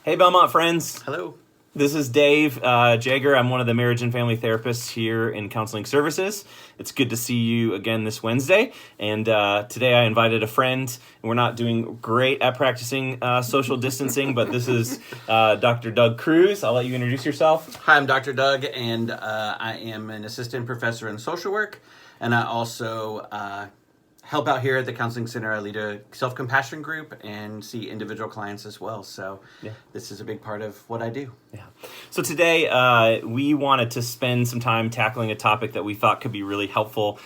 Hey, Belmont friends. Hello. This is Dave Jaeger. I'm one of the marriage and family therapists here in Counseling Services. It's good to see you again this Wednesday. And today I invited a friend. And we're not doing great at practicing social distancing, but this is Dr. Doug Cruz. I'll let you introduce yourself. Hi, I'm Dr. Doug, and I am an assistant professor in social work. And I also help out here at the Counseling Center. I lead a self-compassion group and see individual clients as well. So This is a big part of what I do. Yeah. So today we wanted to spend some time tackling a topic that we thought could be really helpful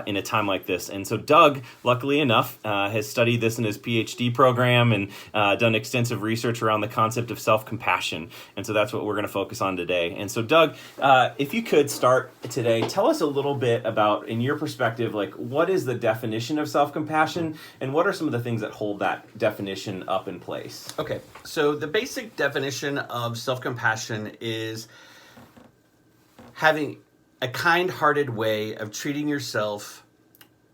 in a time like this. And so Doug, luckily enough, has studied this in his PhD program and done extensive research around the concept of self-compassion. And so that's what we're going to focus on today. And so Doug, if you could start today, tell us a little bit about, in your perspective, like what is the definition of self-compassion and what are some of the things that hold that definition up in place? Okay, so the basic definition of self-compassion is having a kind-hearted way of treating yourself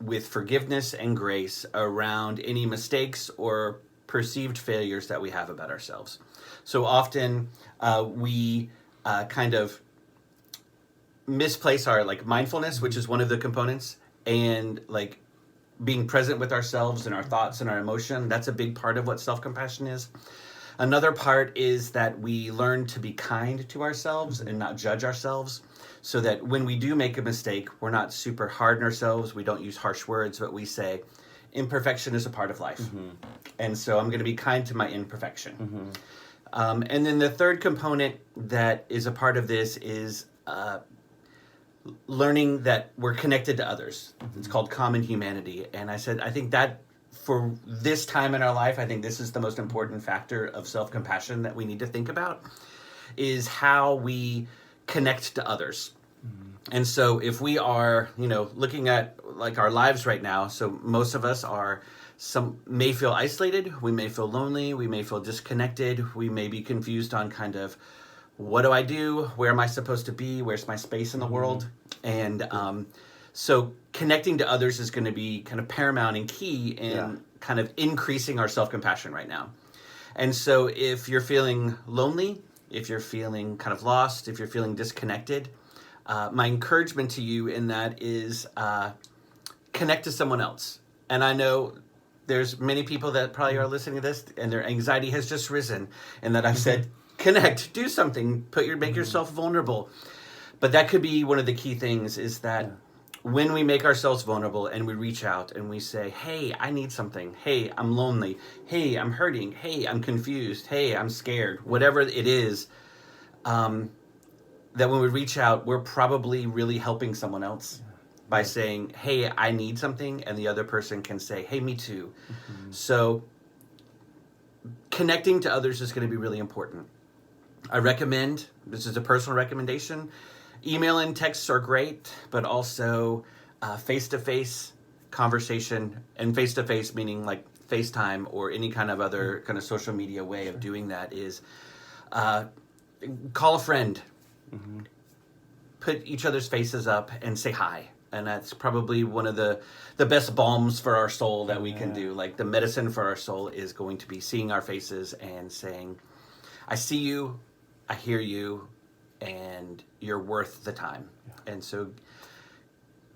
with forgiveness and grace around any mistakes or perceived failures that we have about ourselves. So often we kind of misplace our mindfulness, which is one of the components, and being present with ourselves and our thoughts and our emotion. That's a big part of what self-compassion is. Another part is that we learn to be kind to ourselves and not judge ourselves, so that when we do make a mistake, we're not super hard on ourselves. We don't use harsh words, but we say, imperfection is a part of life. Mm-hmm. And so I'm going to be kind to my imperfection. Mm-hmm. And then the third component that is a part of this is learning that we're connected to others. Mm-hmm. It's called common humanity. And I think that for this time in our life, I think this is the most important factor of self-compassion that we need to think about, is how we connect to others. Mm-hmm. And so if we are, looking at our lives right now, so most of us may feel isolated, we may feel lonely, we may feel disconnected, we may be confused on kind of, what do I do? Where am I supposed to be? Where's my space in the world? And so connecting to others is going to be kind of paramount and key in kind of increasing our self-compassion right now. And so if you're feeling lonely, if you're feeling kind of lost, if you're feeling disconnected, my encouragement to you in that is connect to someone else. And I know there's many people that probably are listening to this and their anxiety has just risen, and that I've said, connect, do something, make yourself vulnerable. But that could be one of the key things, is that when we make ourselves vulnerable and we reach out and we say, hey, I need something. Hey, I'm lonely. Hey, I'm hurting. Hey, I'm confused. Hey, I'm scared. Whatever it is, that when we reach out, we're probably really helping someone else by saying, hey, I need something. And the other person can say, hey, me too. Mm-hmm. So connecting to others is going to be really important. I recommend, this is a personal recommendation, email and texts are great, but also face-to-face conversation, and face-to-face meaning like FaceTime or any kind of other kind of social media way of doing that is call a friend, put each other's faces up and say hi. And that's probably one of the best balms for our soul that we can do. Like the medicine for our soul is going to be seeing our faces and saying, I see you, I hear you, and you're worth the time. Yeah. And so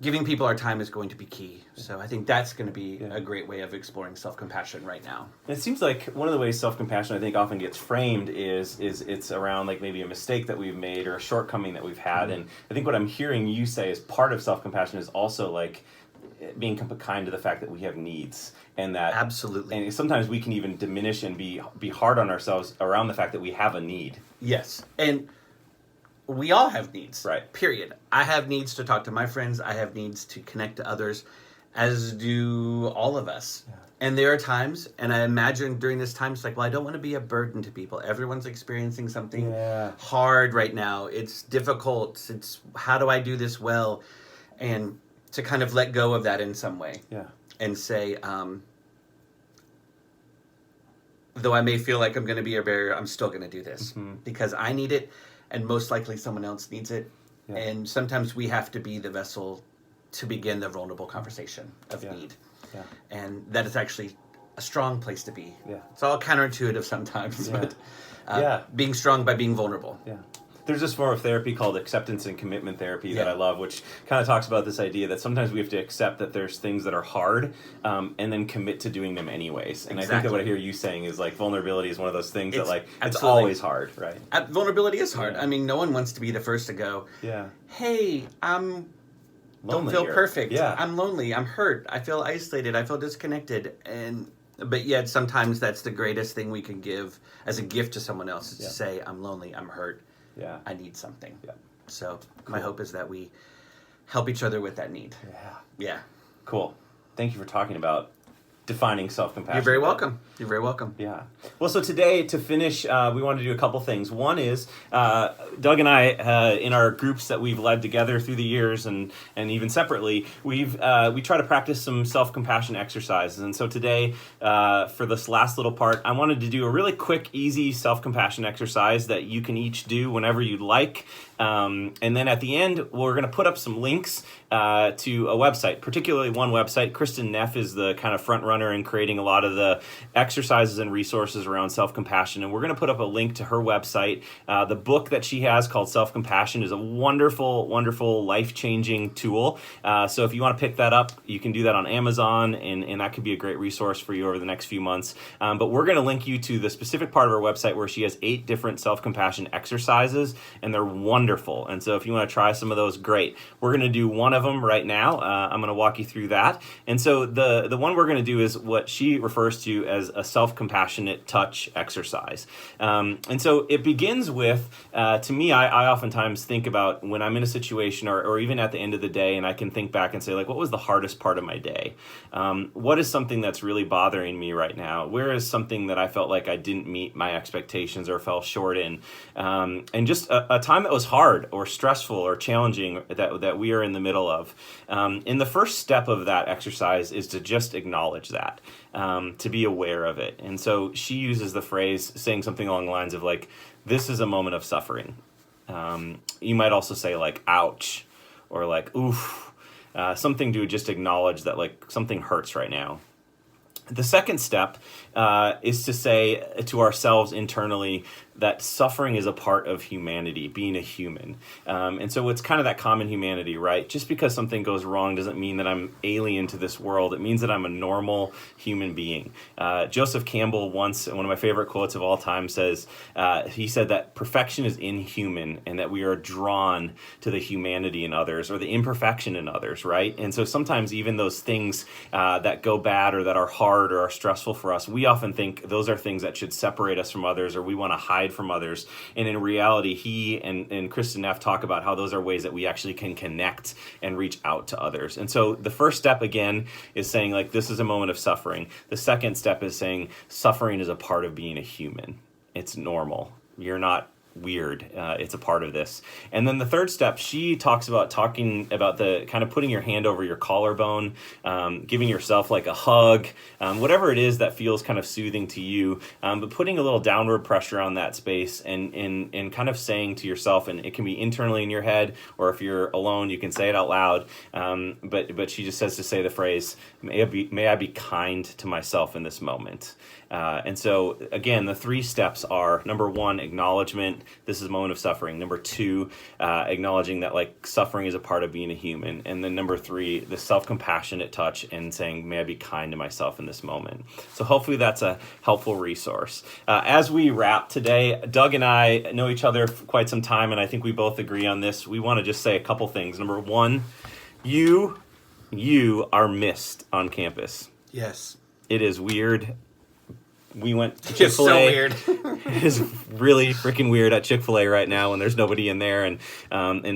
giving people our time is going to be key. So I think that's going to be a great way of exploring self-compassion right now. It seems like one of the ways self-compassion I think often gets framed is it's around maybe a mistake that we've made or a shortcoming that we've had. Mm-hmm. And I think what I'm hearing you say is part of self-compassion is also being kind to the fact that we have needs. And that absolutely, and sometimes we can even diminish and be hard on ourselves around the fact that we have a need. Yes, and we all have needs. Right. Period. I have needs to talk to my friends. I have needs to connect to others, as do all of us. Yeah. And there are times, and I imagine during this time, it's I don't want to be a burden to people. Everyone's experiencing something hard right now. It's difficult. It's how do I do this well, and to kind of let go of that in some way. Yeah. And say, though I may feel like I'm going to be a barrier, I'm still going to do this because I need it, and most likely someone else needs it. Yeah. And sometimes we have to be the vessel to begin the vulnerable conversation of need. Yeah. And that is actually a strong place to be. Yeah. It's all counterintuitive sometimes, Yeah. but Yeah. being strong by being vulnerable. Yeah. There's this form of therapy called acceptance and commitment therapy that Yeah. I love, which kind of talks about this idea that sometimes we have to accept that there's things that are hard, and then commit to doing them anyways. And I think that what I hear you saying is like vulnerability is one of those things that like it's always hard, right? Vulnerability is hard. Yeah. I mean, no one wants to be the first to go, Yeah. hey, don't Lonely feel here. perfect. Yeah. I'm lonely. I'm hurt. I feel isolated. I feel disconnected. But yet sometimes that's the greatest thing we can give as a gift to someone else is to say, I'm lonely. I'm hurt. Yeah. I need something. Yeah. So my hope is that we help each other with that need. Yeah. Yeah. Cool. Thank you for talking about defining self-compassion. You're very welcome. You're very welcome. Yeah. Well, so today, to finish, we want to do a couple things. One is, Doug and I, in our groups that we've led together through the years and even separately, we try to practice some self-compassion exercises. And so today, for this last little part, I wanted to do a really quick, easy self-compassion exercise that you can each do whenever you'd like. And then at the end, we're going to put up some links to a website, particularly one website. Kristen Neff is the kind of front runner in creating a lot of the exercises and resources around self-compassion. And we're going to put up a link to her website. The book that she has called Self-Compassion is a wonderful, wonderful, life-changing tool. So if you want to pick that up, you can do that on Amazon, and that could be a great resource for you over the next few months. But we're going to link you to the specific part of her website where she has 8 different self-compassion exercises, and they're wonderful. And so if you want to try some of those, great. We're going to do one of them right now. I'm going to walk you through that. And so the one we're going to do is what she refers to as a self-compassionate touch exercise. And so it begins with, to me, I oftentimes think about when I'm in a situation or even at the end of the day, and I can think back and say, like, what was the hardest part of my day? What is something that's really bothering me right now? Where is something that I felt like I didn't meet my expectations or fell short in? And just a time that was hard or stressful or challenging that we are in the middle of. And the first step of that exercise is to just acknowledge that, to be aware of it. And so she uses the phrase saying something along the lines of like, this is a moment of suffering. You might also say like, ouch, or like, oof, something to just acknowledge that like something hurts right now. The second step is to say to ourselves internally that suffering is a part of humanity, being a human. And so it's kind of that common humanity, right? Just because something goes wrong doesn't mean that I'm alien to this world. It means that I'm a normal human being. Joseph Campbell once, one of my favorite quotes of all time, says, he said that perfection is inhuman and that we are drawn to the humanity in others or the imperfection in others, right? And so sometimes even those things that go bad or that are hard or are stressful for us, we often think those are things that should separate us from others or we want to hide from others. And in reality, he and Kristen Neff talk about how those are ways that we actually can connect and reach out to others. And so the first step, again, is saying, like, this is a moment of suffering. The second step is saying suffering is a part of being a human. It's normal. You're not weird. It's a part of this. And then the third step, she talks about talking about the kind of putting your hand over your collarbone, giving yourself like a hug, whatever it is that feels kind of soothing to you, but putting a little downward pressure on that space and kind of saying to yourself, and it can be internally in your head, or if you're alone, you can say it out loud. But she just says to say the phrase, may I be kind to myself in this moment. And so, again, the 3 steps are, number 1, acknowledgement. This is a moment of suffering. Number 2, acknowledging that like suffering is a part of being a human. And then number 3, the self-compassionate touch and saying, may I be kind to myself in this moment. So hopefully that's a helpful resource. As we wrap today, Doug and I know each other for quite some time, and I think we both agree on this. We want to just say a couple things. Number 1, you are missed on campus. Yes. It is weird. We went to It's so Chick-fil-A. weird. It is really freaking weird at Chick-fil-A right now when there's nobody in there and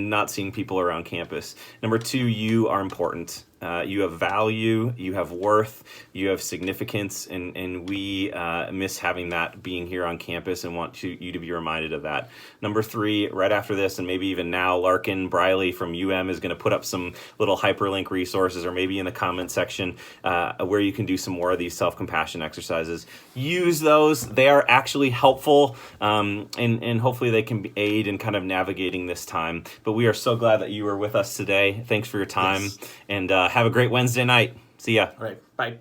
not seeing people around campus. Number 2, you are important. You have value, you have worth, you have significance, and we miss having that being here on campus and want you to be reminded of that. Number 3, right after this, and maybe even now, Larkin Briley from UM is going to put up some little hyperlink resources, or maybe in the comment section where you can do some more of these self-compassion exercises. Use those. They are actually helpful, and hopefully they can aid in kind of navigating this time. But we are so glad that you were with us today. Thanks for your time, Yes. and have a great Wednesday night. See ya. All right. Bye.